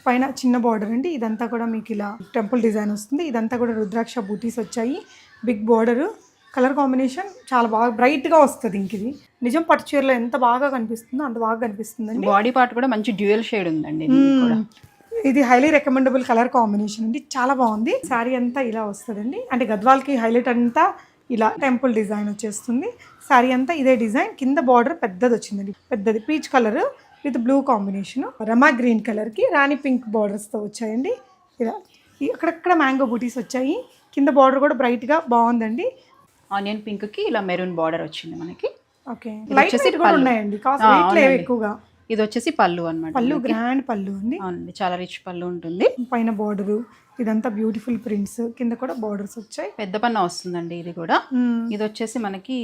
పైన చిన్న బార్డర్ అండి. ఇదంతా కూడా మీకు ఇలా టెంపుల్ డిజైన్ వస్తుంది. ఇదంతా కూడా రుద్రాక్ష బూటీస్ వచ్చాయి. బిగ్ బార్డర్, కలర్ కాంబినేషన్ చాలా బాగా బ్రైట్గా వస్తుంది. ఇంక ఇది నిజం పట్టు చీరలో ఎంత బాగా కనిపిస్తుందో అంత బాగా కనిపిస్తుందండి. బాడీ పార్ట్ కూడా మంచి డ్యూయల్ షేడ్ ఉందండి. ఇది హైలీ రికమెండబుల్ కలర్ కాంబినేషన్ అండి. చాలా బాగుంది. శారీ అంతా ఇలా వస్తుందండి. అంటే గద్వాల్కి హైలైట్ అంతా ఇలా టెంపుల్ డిజైన్ వచ్చేస్తుంది. శారీ అంతా ఇదే డిజైన్. కింద బార్డర్ పెద్దది వచ్చిందండి. పెద్దది peach colour with blue combination, Rama green కలర్కి రాణి పింక్ బార్డర్స్తో వచ్చాయండి. ఇలా అక్కడక్కడ మ్యాంగో బూటీస్ వచ్చాయి. కింద బార్డర్ కూడా బ్రైట్గా బాగుందండి. ఆనియన్ పింక్కి ఇలా మెరూన్ బార్డర్ వచ్చింది మనకి. ఓకే, లైట్ వెయిట్ కూడా ఉన్నాయండి. కాస్ట్ వెయిట్ లేవు ఎక్కువగా. ఇది వచ్చేసి పళ్ళు అన్నమాట. పళ్ళు గ్రాండ్ పళ్ళు అండి. అవునండి, చాలా రిచ్ పళ్ళు ఉంటుంది. పైన బార్డరు ఇదంతా బ్యూటిఫుల్ ప్రింట్స్, కింద కూడా బార్డర్స్ వచ్చాయి. పెద్ద పన్న వస్తుందండి ఇది కూడా. ఇది వచ్చేసి మనకి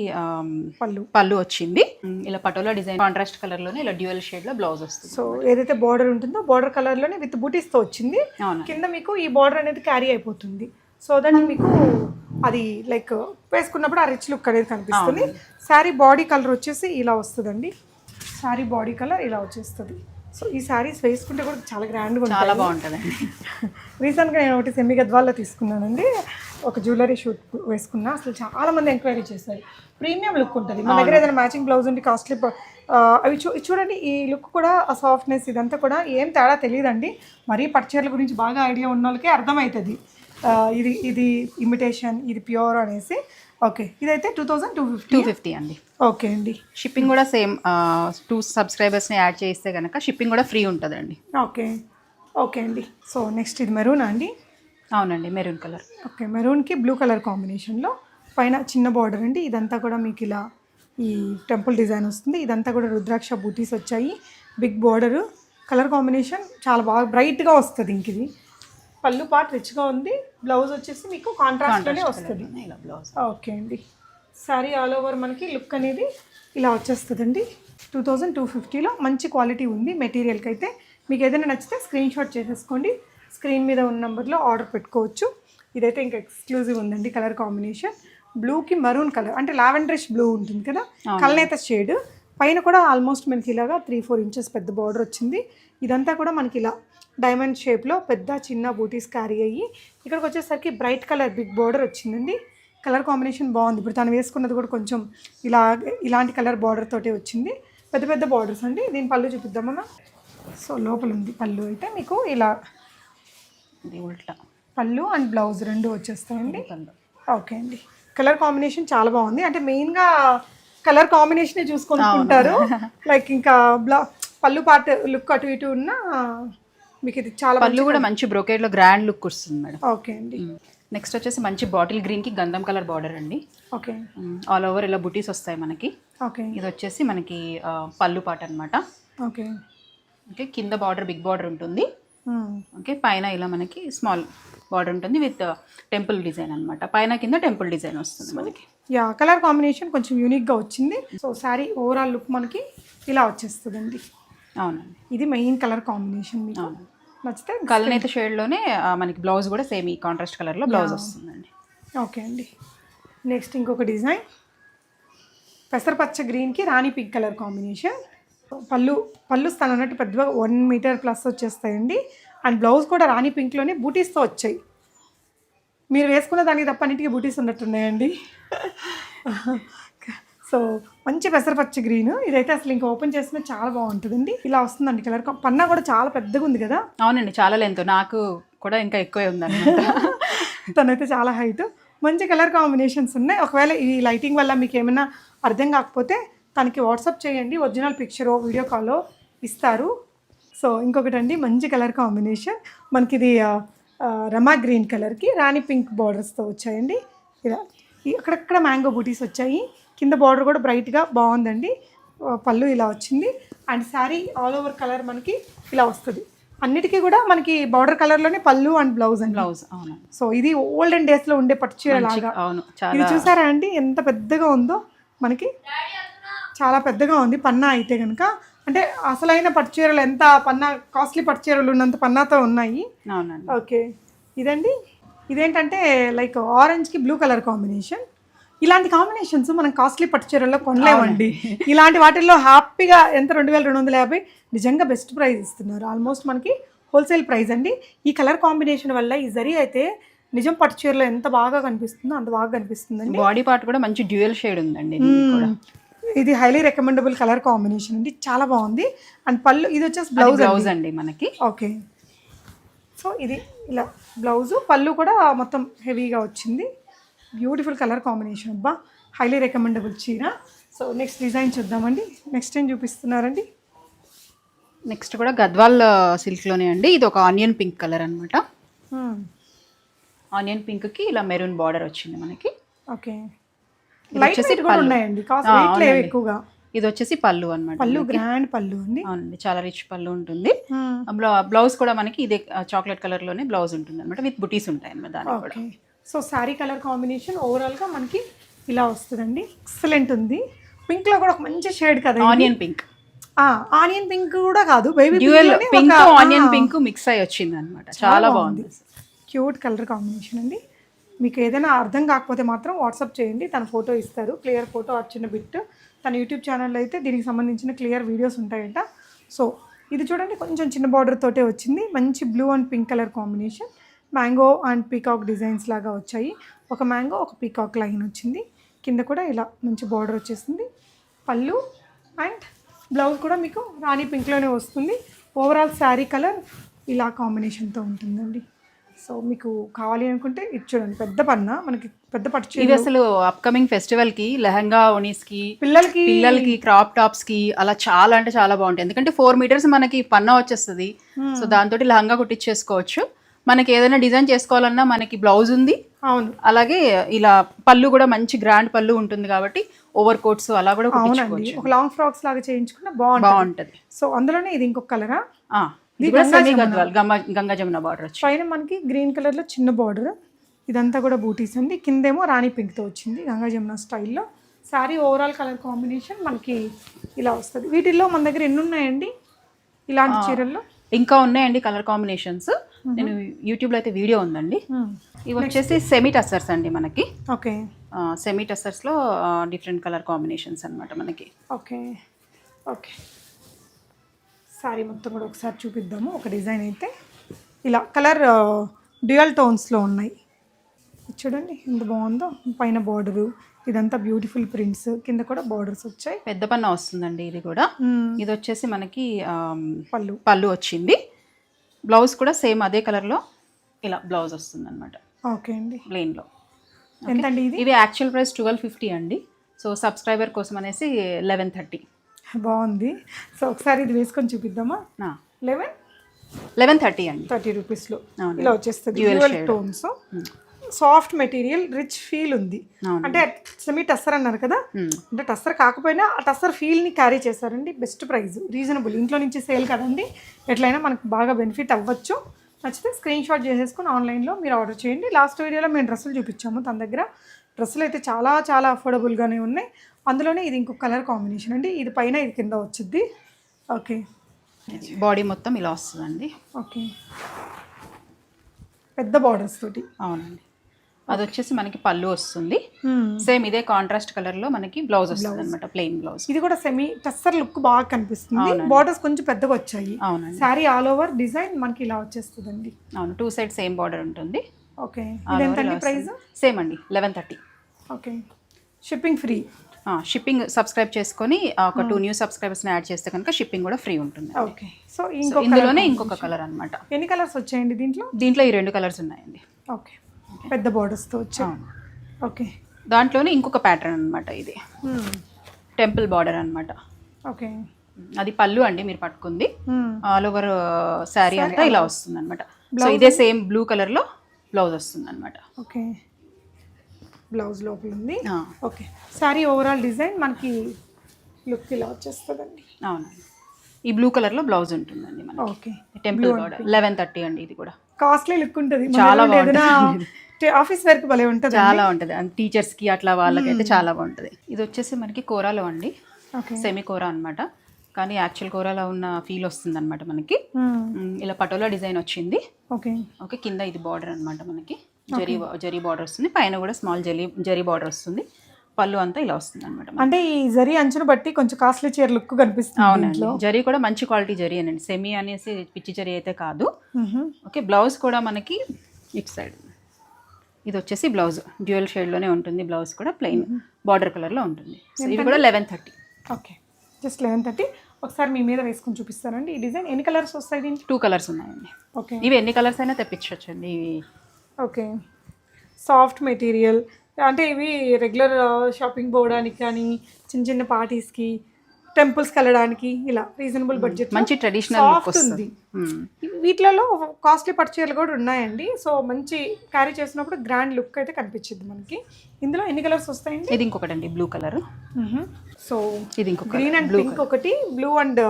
పళ్ళు వచ్చింది. ఇలా పటోలా డిజైన్ కాంట్రాస్ట్ కలర్ లోనే ఇలా డ్యూయల్ షేడ్ లో బ్లౌజ్ వస్తుంది. సో ఏదైతే బార్డర్ ఉంటుందో బార్డర్ కలర్ లోనే విత్ బూటీస్ తో వచ్చింది. కింద మీకు ఈ బార్డర్ అనేది క్యారీ అయిపోతుంది. సో దట్ మీకు అది లైక్ వేసుకున్నప్పుడు ఆ రిచ్ లుక్ అనేది కనిపిస్తుంది. శారీ బాడీ కలర్ వచ్చేసి ఇలా వస్తుందండి. శారీ బాడీ కలర్ ఇలా వచ్చేస్తుంది. సో ఈ శారీస్ వేసుకుంటే కూడా చాలా గ్రాండ్గా ఉంటుంది, చాలా బాగుంటుందండి. రీసెంట్గా నేను ఒకటి సెమీ గద్వాల్లో తీసుకున్నానండి. ఒక జ్యువెలరీ షూట్ వేసుకున్నా. అసలు చాలా మంది ఎంక్వైరీ చేశారు. ప్రీమియం లుక్ ఉంటుంది. మన దగ్గర ఏదైనా మ్యాచింగ్ బ్లౌజ్ ఉండి కాస్ట్లీ అవి చూడండి. ఈ లుక్ కూడా ఆ సాఫ్ట్నెస్ ఇదంతా కూడా ఏం తేడా తెలియదండి. మరీ పట్టుచీరల గురించి బాగా ఐడియా ఉన్న వాళ్ళకే అర్థమవుతుంది ఇది ఇమిటేషన్, ఇది ప్యూర్ అనేసి. ఓకే, ఇదైతే 2250 అండి. ఓకే అండి. షిప్పింగ్ కూడా సేమ్ 2 సబ్స్క్రైబర్స్ని యాడ్ చేస్తే కనుక షిప్పింగ్ కూడా ఫ్రీ ఉంటుందండి. ఓకే ఓకే అండి. సో నెక్స్ట్ ఇది మెరూన్ అండి. అవునండి, మెరూన్ కలర్. ఓకే, మెరూన్కి బ్లూ కలర్ కాంబినేషన్లో పైన చిన్న బార్డర్ అండి. ఇదంతా కూడా మీకు ఇలా ఈ టెంపుల్ డిజైన్ వస్తుంది. ఇదంతా కూడా రుద్రాక్ష బూటీస్ వచ్చాయి. బిగ్ బార్డరు, కలర్ కాంబినేషన్ చాలా బాగా బ్రైట్గా వస్తుంది. ఇంక ఇది పళ్ళు పార్ట్ రిచ్గా ఉంది. బ్లౌజ్ వచ్చేసి మీకు కాంట్రాస్ట్లోనే వస్తుంది. ఇలా బ్లౌజ్. ఓకే అండి. శారీ ఆల్ ఓవర్ మనకి లుక్ అనేది ఇలా వచ్చేస్తుందండి. 2250లో మంచి క్వాలిటీ ఉంది మెటీరియల్కి అయితే. మీకు ఏదైనా నచ్చితే స్క్రీన్ షాట్ చేసేసుకోండి. స్క్రీన్ మీద ఉన్న నెంబర్లో ఆర్డర్ పెట్టుకోవచ్చు. ఇదైతే ఇంకా ఎక్స్క్లూజివ్ ఉందండి. కలర్ కాంబినేషన్ బ్లూకి మరూన్ కలర్, అంటే లావెండరిష్ బ్లూ ఉంటుంది కదా, కల్నేత షేడ్. పైన కూడా ఆల్మోస్ట్ మనకి ఇలాగా 3-4 ఇంచెస్ పెద్ద బార్డర్ వచ్చింది. ఇదంతా కూడా మనకి ఇలా డైమండ్ షేప్లో పెద్ద చిన్న బూటీస్ క్యారీ అయ్యి ఇక్కడికి వచ్చేసరికి బ్రైట్ కలర్ బిగ్ బార్డర్ వచ్చిందండి. కలర్ కాంబినేషన్ బాగుంది. ఇప్పుడు తను వేసుకున్నది కూడా కొంచెం ఇలాంటి కలర్ బార్డర్ తోటే వచ్చింది. పెద్ద పెద్ద బార్డర్స్ అండి. దీని పళ్ళు చూపిద్దామన్నా. సో లోపల ఉంది పళ్ళు. అయితే మీకు ఇలా ఉల్టా పళ్ళు అండ్ బ్లౌజ్ రెండు వచ్చేస్తాయండి. ఓకే అండి. కలర్ కాంబినేషన్ చాలా బాగుంది. అంటే మెయిన్గా కలర్ కాంబినేషనే చూసుకుంటుంటారు. లైక్ ఇంకా పళ్ళు పార్ట్ లుక్ అటు ఇటు ఉన్న మీకు ఇది చాలా పళ్ళు కూడా మంచి బ్రోకేడ్లో గ్రాండ్ లుక్ వస్తుంది మేడం. ఓకే అండి. నెక్స్ట్ వచ్చేసి మంచి బాటిల్ గ్రీన్కి గంధం కలర్ బార్డర్ అండి. ఓకే, ఆల్ ఓవర్ ఇలా బుటీస్ వస్తాయి మనకి. ఓకే, ఇది వచ్చేసి మనకి పళ్ళు పాట అనమాట. ఓకే ఓకే, కింద బార్డర్ బిగ్ బార్డర్ ఉంటుంది. ఓకే, పైన ఇలా మనకి స్మాల్ బార్డర్ ఉంటుంది విత్ టెంపుల్ డిజైన్ అనమాట. పైన కింద టెంపుల్ డిజైన్ వస్తుంది మనకి. యా, కలర్ కాంబినేషన్ కొంచెం యూనిక్గా వచ్చింది. సో శారీ ఓవరాల్ లుక్ మనకి ఇలా వచ్చేస్తుందండి. అవునండి, ఇది మెయిన్ కలర్ కాంబినేషన్. మీకు నచ్చితే కలనేత షేడ్లోనే మనకి బ్లౌజ్ కూడా సేమ్ ఈ కాంట్రాస్ట్ కలర్లో బ్లౌజ్ వస్తుందండి. ఓకే అండి. నెక్స్ట్ ఇంకొక డిజైన్ పెసరపచ్చ గ్రీన్కి రాణి పింక్ కలర్ కాంబినేషన్. పళ్ళు స్థానం అన్నట్టు పెద్దగా 1 మీటర్ ప్లస్ వచ్చేస్తాయండి. అండ్ బ్లౌజ్ కూడా రాణి పింక్లోనే బూటీస్తో వచ్చాయి. మీరు వేసుకున్న దానికి తప్ప అన్నిటికీ బూటీస్ ఉన్నట్టున్నాయండి. సో మంచి పెసరపచ్చ గ్రీన్. ఇదైతే అసలు ఇంకా ఓపెన్ చేసినా చాలా బాగుంటుందండి. ఇలా వస్తుందండి కలర్. పన్నా కూడా చాలా పెద్దగా ఉంది కదా. అవునండి, చాలా లెంత్. నాకు కూడా ఇంకా ఎక్కువే ఉందండి. తనైతే చాలా హైట్. మంచి కలర్ కాంబినేషన్స్ ఉన్నాయి. ఒకవేళ ఈ లైటింగ్ వల్ల మీకు ఏమైనా అర్థం కాకపోతే తనకి వాట్సాప్ చేయండి. ఒరిజినల్ పిక్చరో వీడియో కాలో ఇస్తారు. సో ఇంకొకటి అండి, మంచి కలర్ కాంబినేషన్ మనకి ఇది రమా గ్రీన్ కలర్కి రాణి పింక్ బార్డర్స్తో వచ్చాయండి. ఇలా అక్కడక్కడ మ్యాంగో బూటీస్ వచ్చాయి. కింద బార్డర్ కూడా బ్రైట్గా బాగుందండి. పళ్ళు ఇలా వచ్చింది. And sari all over colour మనకి ఇలా వస్తుంది. అన్నిటికీ కూడా మనకి బార్డర్ కలర్లోనే పళ్ళు అండ్ బ్లౌజ్ అండ్ బ్లౌజ్. అవును. సో ఇది ఓల్డెన్ డేస్లో ఉండే పట్టు చీర లాగా. అవును, ఇది చూసారా అండి ఎంత పెద్దగా ఉందో. మనకి చాలా పెద్దగా ఉంది పన్నా అయితే కనుక. అంటే అసలైన పట్టు చీరలు ఎంత పన్నా, కాస్ట్లీ పట్టు చీరలు ఉన్నంత పన్నాతో ఉన్నాయి. అవునండి. ఓకే, ఇదండి. ఇదేంటంటే లైక్ ఆరెంజ్కి బ్లూ కలర్ కాంబినేషన్. ఇలాంటి కాంబినేషన్స్ మనం కాస్ట్లీ పట్టు చీరల్లో కొనలేమండి. ఇలాంటి వాటిల్లో హ్యాపీగా ఎంత 2250 నిజంగా బెస్ట్ ప్రైస్ ఇస్తున్నారు. ఆల్మోస్ట్ మనకి హోల్సేల్ ప్రైస్ అండి. ఈ కలర్ కాంబినేషన్ వల్ల ఈ జరీ అయితే నిజం పట్టు చీరలో ఎంత బాగా కనిపిస్తుందో అంత బాగా కనిపిస్తుందండి. బాడీ పార్ట్ కూడా మంచి డ్యూయల్ షేడ్ ఉందండి దీనికి కూడా. ఇది హైలీ రికమెండబుల్ కలర్ కాంబినేషన్ అండి, చాలా బాగుంది. అండ్ పళ్ళు ఇది వచ్చేసి బ్లౌజ్ అండి మనకి. ఓకే, సో ఇది ఇలా బ్లౌజు, పళ్ళు కూడా మొత్తం హెవీగా వచ్చింది. బ్యూటిఫుల్ కలర్ కాంబినేషన్ అబ్బా, హైలీ రికమెండబుల్ చీర. సో నెక్స్ట్ డిజైన్ చూద్దామండి. నెక్స్ట్ ఏం చూపిస్తున్నారండి? నెక్స్ట్ కూడా గద్వాల్ సిల్క్లోనే అండి. ఇది ఒక ఆనియన్ పింక్ కలర్ అనమాట. ఆనియన్ పింక్కి ఇలా మెరూన్ బార్డర్ వచ్చింది మనకి. ఓకే, లైట్ వెయిట్ కూడా ఉన్నాయండి, కాస్ట్ వెయిట్ లేవు ఎక్కువగా. ఇది వచ్చేసి పళ్ళు అన్నమాట. పళ్ళు గ్రాండ్ పళ్ళు అండి. అవునండి, చాలా రిచ్ పళ్ళు ఉంటుంది. బ్లౌజ్ కూడా మనకి ఇదే చాక్లెట్ కలర్ లోనే బ్లౌజ్ ఉంటుంది అనమాట, విత్ బుటీస్ ఉంటాయి అన్నమాట దానికి కూడా. So sari colour combination overall గా మనకి ఇలా వస్తుందండి. ఎక్సలెంట్ ఉంది. పింక్ లో కూడా ఒక మంచి షేడ్ కదా, ఆనియన్ పింక్. ఆనియన్ పింక్ కూడా కాదు, baby dual pink onion pink mix అయ్యి వచ్చింది అనమాట, చాలా బాగుంది. క్యూట్ కలర్ కాంబినేషన్ అండి. మీకు ఏదైనా అర్థం కాకపోతే మాత్రం వాట్సాప్ చేయండి, తన ఫోటో ఇస్తారు, క్లియర్ ఫోటో చిన్న బిట్. తన యూట్యూబ్ ఛానల్లో అయితే దీనికి సంబంధించిన క్లియర్ వీడియోస్ ఉంటాయంట. సో ఇది చూడండి, కొంచెం చిన్న బార్డర్ తోటే వచ్చింది. మంచి blue and pink colour combination. Mango and peacock designs లాగా వచ్చాయి. ఒక మ్యాంగో, ఒక పీకాక్ లైన్ వచ్చింది. కింద కూడా ఇలా మంచి బార్డర్ వచ్చేసింది. పళ్ళు అండ్ బ్లౌజ్ కూడా మీకు రాణి పింక్లోనే వస్తుంది. ఓవరాల్ శారీ కలర్ ఇలా కాంబినేషన్తో ఉంటుందండి. సో మీకు కావాలి అనుకుంటే ఇది చూడండి, పెద్ద పన్న మనకి పెద్ద పట్టు. ఇది అసలు అప్కమింగ్ ఫెస్టివల్ కి లెహంగా ఓనీస్ కి పిల్లలకి క్రాప్ టాప్స్ కి అలా చాలా అంటే చాలా బాగుంటాయి. ఎందుకంటే 4 మీటర్స్ మనకి పన్నా వచ్చేస్తుంది. సో దాంతో లెహంగా కుట్టించేసుకోవచ్చు. మనకి ఏదైనా డిజైన్ చేసుకోవాలన్నా మనకి బ్లౌజ్ ఉంది. అవును, అలాగే ఇలా పళ్ళు కూడా మంచి గ్రాండ్ పళ్ళు ఉంటుంది కాబట్టి ఓవర్ కోట్స్ అలా కూడా కుట్టించుకోవచ్చు. ఒక లాంగ్ ఫ్రాక్స్ లాగా చేయించుకున్నా బాగుంటది. సో అందులోనే ఇది ఇంకొక కలరా, గంగా జమున బార్డర్ వచ్చి పైన మనకి గ్రీన్ కలర్ లో చిన్న బార్డర్. ఇదంతా కూడా బూటీస్ అండి. కిందేమో రాణి పింక్ తో వచ్చింది గంగా జమున స్టైల్లో. శారీ ఓవరాల్ కలర్ కాంబినేషన్ మనకి ఇలా వస్తుంది. వీటిల్లో మన దగ్గర ఎన్ని ఉన్నాయండి ఇలాంటి చీరల్లో? ఇంకా ఉన్నాయండి కలర్ కాంబినేషన్స్. నేను యూట్యూబ్లో అయితే వీడియో ఉందండి. ఇవి వచ్చేసి సెమీ టస్సర్స్ అండి మనకి. ఓకే, సెమీ టస్సర్స్లో డిఫరెంట్ కలర్ కాంబినేషన్స్ అనమాట మనకి. ఓకే ఓకే, శారీ మొత్తం కూడా ఒకసారి చూపిద్దాము. ఒక డిజైన్ అయితే ఇలా కలర్ డ్యూయల్ టోన్స్లో ఉన్నాయి. చూడండి ఎంత బాగుందో. పైన బార్డరు, ఇదంతా బ్యూటిఫుల్ ప్రింట్స్, కింద కూడా బార్డర్స్ వచ్చాయి. పెద్ద పన్న వస్తుందండి ఇది కూడా. ఇది వచ్చేసి మనకి పళ్ళు వచ్చింది. బ్లౌజ్ కూడా సేమ్ అదే కలర్లో ఇలా బ్లౌజ్ వస్తుంది అనమాట. ఓకే అండి, ప్లెయిన్లో. ఎంతండి ఇది? ఇవి యాక్చువల్ ప్రైస్ 1250 అండి. సో సబ్స్క్రైబర్ కోసం అనేసి 1130. బాగుంది. సో ఒకసారి ఇది వేసుకొని చూపిద్దామా? 1130 అండి, 30 రూపీస్లో ఇలా వచ్చేస్తుంది. Dual tones, soft material, rich feel ఉంది. అంటే సెమీ టస్సర్ అన్నారు కదా, అంటే టస్సర్ కాకపోయినా ఆ టస్సర్ ఫీల్ని క్యారీ చేశారండి. Best price, reasonable. ఇంట్లో నుంచి సేల్ కదండి, ఎట్లయినా మనకు బాగా బెనిఫిట్ అవ్వచ్చు. నచ్చితే స్క్రీన్ షాట్ చేసేసుకుని ఆన్లైన్లో మీరు ఆర్డర్ చేయండి. లాస్ట్ వీడియోలో మేము డ్రెస్సులు చూపించాము తన దగ్గర. డ్రెస్సులు అయితే చాలా చాలా అఫోర్డబుల్గానే ఉన్నాయి. అందులోనే ఇది ఇంకొక కలర్ కాంబినేషన్ అండి. ఇది పైన, ఇది కింద వచ్చింది. ఓకే, బాడీ మొత్తం ఇలా వస్తుందండి. ఓకే, పెద్ద బార్డర్స్ తోటి. అవునండి, అది వచ్చేసి మనకి పళ్ళు వస్తుంది. సేమ్ ఇదే కాంట్రాస్ట్ కలర్ లో మనకి బ్లౌజ్ వస్తుంది అనమాట, ప్లెయిన్ బ్లౌజ్. ఇది కూడా సెమీ టస్సర్ లుక్ బాగా కనిపిస్తుంది. బార్డర్స్ కొంచెం పెద్దగా వచ్చాయి. అవునండి, సారీ ఆల్ ఓవర్ డిజైన్ మనకి ఇలా వచ్చేస్తుందండి. అవును, 2 సైడ్ సేమ్ బార్డర్ ఉంటుంది. ఓకే, ఇదేంటండి ప్రైస్? సేమ్ అండి, 1130. Okay, shipping free. Shipping subscribe చేసుకొని ఒక 2 న్యూ సబ్స్క్రైబర్స్ యాడ్ చేస్తే కనుక షిప్పింగ్ కూడా ఫ్రీ ఉంటుంది. ఓకే, సో ఇందులోనే ఇంకొక కలర్ అనమాట. ఎన్ని కలర్స్ వచ్చాయండి దీంట్లో? దీంట్లో ఈ 2 కలర్స్ ఉన్నాయండి. ఓకే, పెద్ద బార్డర్స్తో వచ్చాయి. ఓకే, దాంట్లోనే ఇంకొక ప్యాటర్న్ అనమాట. ఇది టెంపుల్ బార్డర్ అనమాట. ఓకే, అది పళ్ళు అండి మీరు పట్టుకుంది. ఆల్ ఓవర్ శారీ అంతా ఇలా వస్తుంది అనమాట. సో ఇదే సేమ్ బ్లూ కలర్ లో బ్లౌజ్ వస్తుంది అనమాట. ఓకే, బ్లౌజ్ లోపల ఉంది. ఓకే, శారీ ఓవరాల్ డిజైన్ మనకి లుక్ ఇలా వచ్చేస్తుందండి. అవునండి, ఈ బ్లూ కలర్ లో బ్లౌజ్ ఉంటుందండి మనకి. ఓకే, టెంపుల్ బార్డర్ 1130 అండి. ఇది కూడా కాస్ట్లీ లుక్ ఉంటుంది, చాలా బాగుంటుంది. ఆఫీస్ వర్క్ భలే ఉంటుంది, చాలా ఉంటుంది. టీచర్స్ కి అట్లా వాళ్ళకైతే చాలా బాగుంటుంది. ఇది వచ్చేసి మనకి కోరాలో అండి, సెమీ కోరా అనమాట. కానీ యాక్చువల్ కోరాలో ఉన్న ఫీల్ వస్తుంది అనమాట మనకి. ఇలా పటోలా డిజైన్ వచ్చింది. ఓకే ఓకే, కింద ఇది బార్డర్ అనమాట మనకి. జరీ బార్డర్ వస్తుంది, పైన కూడా స్మాల్ జరీ బార్డర్ వస్తుంది. పళ్ళు అంతా ఇలా వస్తుంది అనమాట. అంటే ఈ జరీ అంచును బట్టి కొంచెం కాస్ట్లీ చీర లుక్ కనిపిస్తుంది. అవునండి, జరీ కూడా మంచి క్వాలిటీ జరీ అనండి, సెమీ అనేసి పిచ్చి జరీ అయితే కాదు. ఓకే, బ్లౌజ్ కూడా మనకి ఇటు సైడ్ ఇది వచ్చేసి బ్లౌజ్ డ్యూయల్ షేడ్లోనే ఉంటుంది. బ్లౌజ్ కూడా ప్లెయిన్ బార్డర్ కలర్లో ఉంటుంది. సో ఇవి కూడా 1130. Okay, just 1130. ఒకసారి మీ మీద వేసుకొని చూపిస్తానండి. ఈ డిజైన్ ఎన్ని కలర్స్ వస్తాయి దీనికి? 2 కలర్స్ ఉన్నాయండి. ఓకే, ఇవి ఎన్ని కలర్స్ అయినా తెప్పించవచ్చండి ఇవి. ఓకే, సాఫ్ట్ మెటీరియల్ అంటే ఇవి రెగ్యులర్ షాపింగ్ పోవడానికి కానీ చిన్న చిన్న పార్టీస్కి టెంపుల్స్కి వెళ్ళడానికి ఇలా రీజనబుల్ బడ్జెట్ మంచి ట్రెడిషనల్ లుక్ వస్తుంది. వీటిలలో కాస్ట్లీ పట్టు చీరలు కూడా ఉన్నాయండి. సో మంచి క్యారీ చేసినప్పుడు గ్రాండ్ లుక్ అయితే కనిపించింది మనకి. ఇందులో ఎన్ని కలర్స్ వస్తాయండి? ఇది ఇంకొకటి అండి, బ్లూ కలర్. సో ఇది ఇంకొక గ్రీన్ అండ్ పింక్ ఒకటి, blue and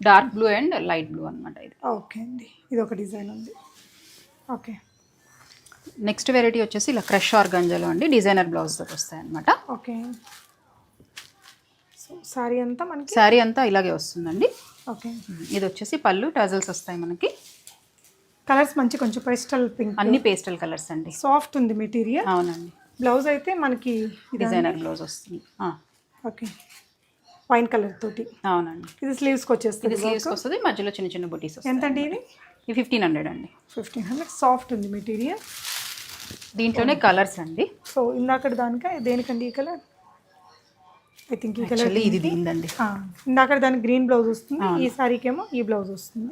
dark blue and light blue అనమాట ఇది. ఓకే అండి, ఇది ఒక డిజైన్ ఉంది. ఓకే, నెక్స్ట్ వెరైటీ వచ్చేసి ఇలా క్రష్ ఆర్గాంజాలో అండి, డిజైనర్ బ్లౌజ్ తోటి వస్తాయి అనమాట. ఓకే, సో సారీ అంతా మనకి శారీ అంతా ఇలాగే వస్తుందండి. ఓకే, ఇది వచ్చేసి పళ్ళు టజల్స్ వస్తాయి మనకి. కలర్స్ మంచి కొంచెం పేస్టల్ పింక్, అన్ని పేస్టల్ కలర్స్ అండి. సాఫ్ట్ ఉంది మెటీరియల్. అవునండి, బ్లౌజ్ అయితే మనకి డిజైనర్ బ్లౌజ్ వస్తుంది. ఓకే, వైన్ కలర్ తోటి. అవునండి, ఇది స్లీవ్స్కి వచ్చేస్తుంది. ఇది స్లీవ్స్కి వస్తుంది, మధ్యలో చిన్న చిన్న బుటీస్ వస్తాయి. ఎంతండి ఇది? 1500 అండి. 1500. సాఫ్ట్ ఉంది మెటీరియల్. దీంట్లోనే కలర్స్ అండి. సో ఇందాక దానికా దేనికండి ఈ కలర్? ఐ థింక్ ఈ కలర్ ఇది దీందండి. ఇందాక దానికి గ్రీన్ బ్లౌజ్ వస్తుంది, ఈ సారీకి ఏమో ఈ బ్లౌజ్ వస్తుంది.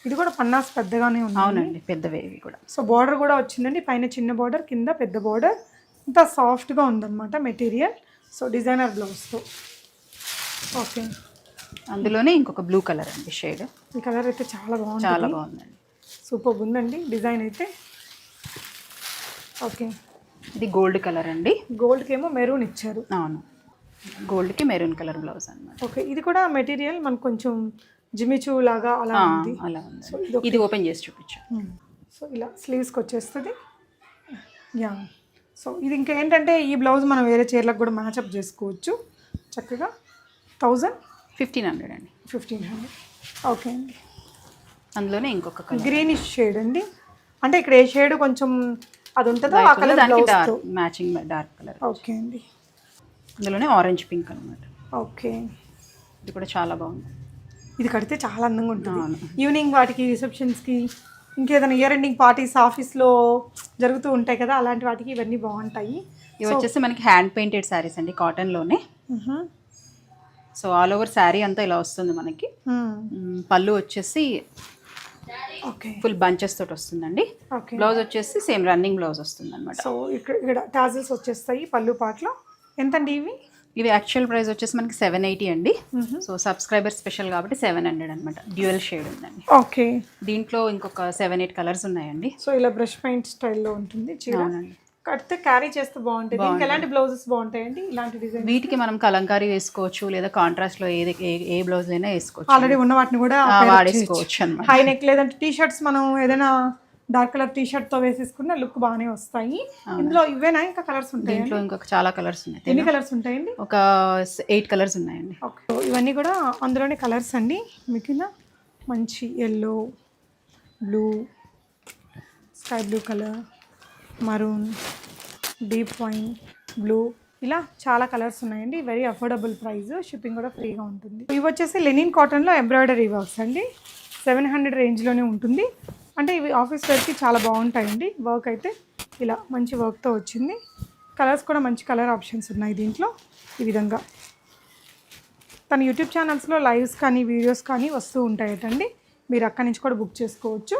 ఇది కూడా పన్నాస్ పెద్దగానే ఉంది. అవునండి, పెద్దవే ఇవి కూడా. సో బార్డర్ కూడా వచ్చిందండి, పైన చిన్న బార్డర్, కింద పెద్ద బార్డర్. ఇంత సాఫ్ట్గా ఉందన్నమాట మెటీరియల్. సో డిజైనర్ బ్లౌజ్తో. ఓకే, అందులోనే ఇంకొక బ్లూ కలర్ అండి షేడ్. ఈ కలర్ అయితే చాలా బాగుంది, చాలా బాగుందండి, సూపర్ ఉందండి డిజైన్ అయితే. ఓకే, ఇది గోల్డ్ కలర్ అండి. గోల్డ్కి ఏమో మెరూన్ ఇచ్చారు. అవును, గోల్డ్కి మెరూన్ కలర్ బ్లౌజ్ అన్నమాట. ఓకే, ఇది కూడా మెటీరియల్ మనకు కొంచెం జిమిచూ లాగా అలా ఉంది. అలా ఉంది. ఇది ఓపెన్ చేసి చూపించు. సో ఇలా స్లీవ్స్కి వచ్చేస్తుంది. యా, సో ఇది ఇంకా ఏంటంటే ఈ బ్లౌజ్ మనం వేరే చీరలకు కూడా మ్యాచప్ చేసుకోవచ్చు చక్కగా. 1500 అండి. 1500. ఓకే అండి, అందులోనే ఇంకొక కలర్ గ్రీనిష్ షేడ్ అండి. అంటే ఇక్కడ ఏ షేడ్ కొంచెం అది ఉంటుందో ఆ colour dark matching dark colour. Okay అండి, అందులోనే ఆరెంజ్ పింక్ అనమాట. ఓకే, ఇది కూడా చాలా బాగుంది. ఇది కడితే చాలా అందంగా ఉంటుంది. ఈవినింగ్ వాటికి రిసెప్షన్స్కి ఇంకేదైనా ఇయర్ ఎండింగ్ పార్టీస్ ఆఫీస్లో జరుగుతూ ఉంటాయి కదా, అలాంటి వాటికి ఇవన్నీ బాగుంటాయి. ఇవి వచ్చేసి మనకి హ్యాండ్ పెయింటెడ్ శారీస్ అండి, కాటన్లోనే. సో ఆల్ ఓవర్ శారీ అంతా ఇలా వస్తుంది మనకి. పళ్ళు వచ్చేసి ఓకే ఫుల్ బంచెస్ తోటి వస్తుందండి. ఓకే, బ్లౌజ్ వచ్చేసి సేమ్ రన్నింగ్ బ్లౌజ్ వస్తుంది అనమాట. సో ఇక్కడ టాజిల్స్ వచ్చేస్తాయి పళ్ళు పాటలో. ఎంతండి ఇవి? ఇవి యాక్చువల్ ప్రైస్ వచ్చేసి మనకి 780 అండి. సో సబ్స్క్రైబర్ స్పెషల్ కాబట్టి 700 అనమాట. డ్యూయల్ షేడ్ ఉందండి. ఓకే, దీంట్లో ఇంకొక 7-8 కలర్స్ ఉన్నాయండి. సో ఇలా బ్రష్ పెయింట్ స్టైల్లో ఉంటుంది చీర. కడితే క్యారీ చేస్తే బాగుంటుంది. ఇంకా ఎలాంటి బ్లౌజెస్ బాగుంటాయండి ఇలాంటి డిజైన్? వీటికి మనం కలంకారీ వేసుకోవచ్చు, లేదా కాంట్రాస్ట్ లో ఏ బ్లౌజ్ అయినా వేసుకోవచ్చు. ఆల్రెడీ ఉన్న వాటిని కూడా వాడేసుకోవచ్చు అనమాట. హై నెక్ లేదంటే టీ షర్ట్స్ మనం ఏదైనా డార్క్ కలర్ టీ షర్ట్ తో వేసేసుకున్న లుక్ బాగానే వస్తాయి. ఇందులో ఇవేనా ఇంకా కలర్స్ ఉంటాయి? దీంట్లో ఇంకొక చాలా కలర్స్ ఉన్నాయి. ఎన్ని కలర్స్ ఉంటాయండి? ఒక 8 కలర్స్ ఉన్నాయండి. ఓకే, ఇవన్నీ కూడా అందులోనే కలర్స్ అండి. మీకు మంచి yellow, blue, sky blue colour, maroon, deep wine, blue, ఇలా చాలా కలర్స్ ఉన్నాయండి. వెరీ అఫోర్డబుల్ ప్రైస్, షిప్పింగ్ కూడా ఫ్రీగా ఉంటుంది. ఇవి వచ్చేసి లెనిన్ కాటన్లో ఎంబ్రాయిడరీ వర్క్స్ అండి. 700 రేంజ్లోనే ఉంటుంది. అంటే ఇవి ఆఫీస్ వేర్కి చాలా బాగుంటాయండి. వర్క్ అయితే ఇలా మంచి వర్క్తో వచ్చింది. కలర్స్ కూడా మంచి కలర్ ఆప్షన్స్ ఉన్నాయి దీంట్లో. ఈ విధంగా తన యూట్యూబ్ ఛానల్స్లో లైవ్స్ కానీ వీడియోస్ కానీ వస్తూ ఉంటాయటండి. మీరు అక్కడి నుంచి కూడా బుక్ చేసుకోవచ్చు.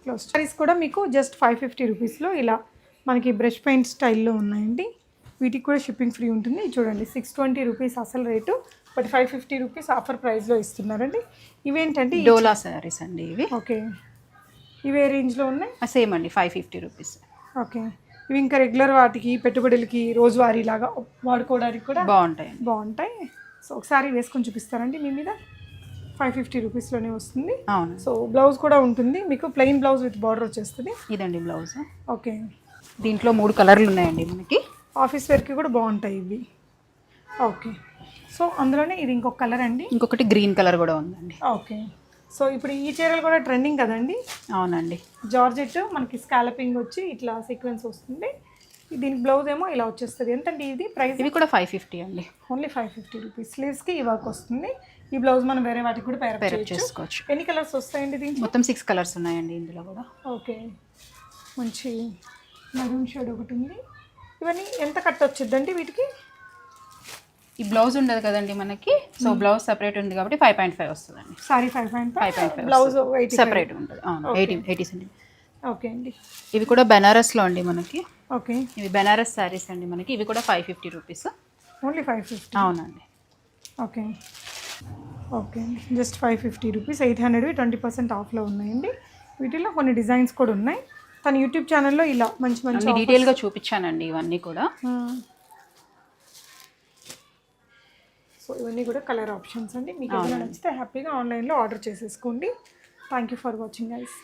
క్లోజ్ సారీస్ కూడా మీకు జస్ట్ 550 రూపీస్లో ఇలా మనకి బ్రష్ పెయింట్ స్టైల్లో ఉన్నాయండి. వీటికి కూడా షిప్పింగ్ ఫ్రీ ఉంటుంది. చూడండి, 620 రూపీస్ అసలు రేటు, బట్ 550 రూపీస్ ఆఫర్ ప్రైస్లో ఇస్తున్నారండి. ఇవేంటండి? డోలా శారీస్ అండి ఇవి. ఓకే, ఇవే రేంజ్లో ఉన్నాయి? సేమ్ అండి, 550 రూపీస్. ఓకే, ఇవి ఇంకా రెగ్యులర్ వాటికి పెట్టుబడులకి రోజువారీ లాగా వాడుకోవడానికి కూడా బాగుంటాయి. సో ఒకసారి వేసుకొని చూపిస్తారండి మీ మీద. 550 రూపీస్లోనే వస్తుంది. అవును. సో బ్లౌజ్ కూడా ఉంటుంది మీకు, ప్లెయిన్ బ్లౌజ్ విత్ బార్డర్ వచ్చేస్తుంది. ఇదండి బ్లౌజ్. ఓకే, దీంట్లో 3 కలర్లు ఉన్నాయండి మనకి. ఆఫీస్ వేర్కి కూడా బాగుంటాయి ఇవి. ఓకే, సో అందులోనే ఇది ఇంకొక కలర్ అండి. ఇంకొకటి గ్రీన్ కలర్ కూడా ఉందండి. ఓకే, సో ఇప్పుడు ఈ చీరలు కూడా ట్రెండింగ్ కదండి. అవునండి. జార్జెట్ మనకి స్కాలపింగ్ వచ్చి ఇట్లా సీక్వెన్స్ వస్తుంది. దీనికి బ్లౌజ్ ఏమో ఇలా వచ్చేస్తుంది. ఎంతండి ఇది ప్రైస్? ఇవి కూడా 550 అండి. Only 550 rupees. స్లీవ్స్కి ఈ వర్క్ వస్తుంది. ఈ బ్లౌజ్ మనం వేరే వాటికి కూడా పేరప్ చేసుకోవచ్చు. ఎన్ని కలర్స్ వస్తాయండి దీంట్లో? మొత్తం 6 కలర్స్ ఉన్నాయండి ఇందులో కూడా. ఓకే, మంచి మెరూన్ షేడ్ ఒకటి ఉంది. ఇవన్నీ ఎంత కట్ వచ్చిందండి వీటికి? ఈ బ్లౌజ్ ఉండదు కదండి మనకి, సో బ్లౌజ్ సెపరేట్ ఉంది కాబట్టి 5.5 వస్తుందండి. సారీ 5.5, బ్లౌజ్ సెపరేట్ ఉంటుంది. అవును, 80 సెంటీమీటర్. ఓకే అండి. ఇవి కూడా బెనారస్లో అండి మనకి. ఓకే, ఇవి బెనారస్ శారీస్ అండి మనకి. ఇవి కూడా 550 రూపీస్. ఓన్లీ 550? అవునండి. ఓకే ఓకే అండి, జస్ట్ 550 రూపీస్. 800వి 20% ఆఫ్లో ఉన్నాయండి. వీటిలో కొన్ని డిజైన్స్ కూడా ఉన్నాయి. తన యూట్యూబ్ ఛానల్లో ఇలా మంచి మంచి డీటెయిల్గా చూపించానండి ఇవన్నీ కూడా. సో ఇవన్నీ కూడా కలర్ ఆప్షన్స్ అండి. మీకు ఏదైనా నచ్చితే హ్యాపీగా ఆన్లైన్లో ఆర్డర్ చేసేసుకోండి. Thank you for watching guys.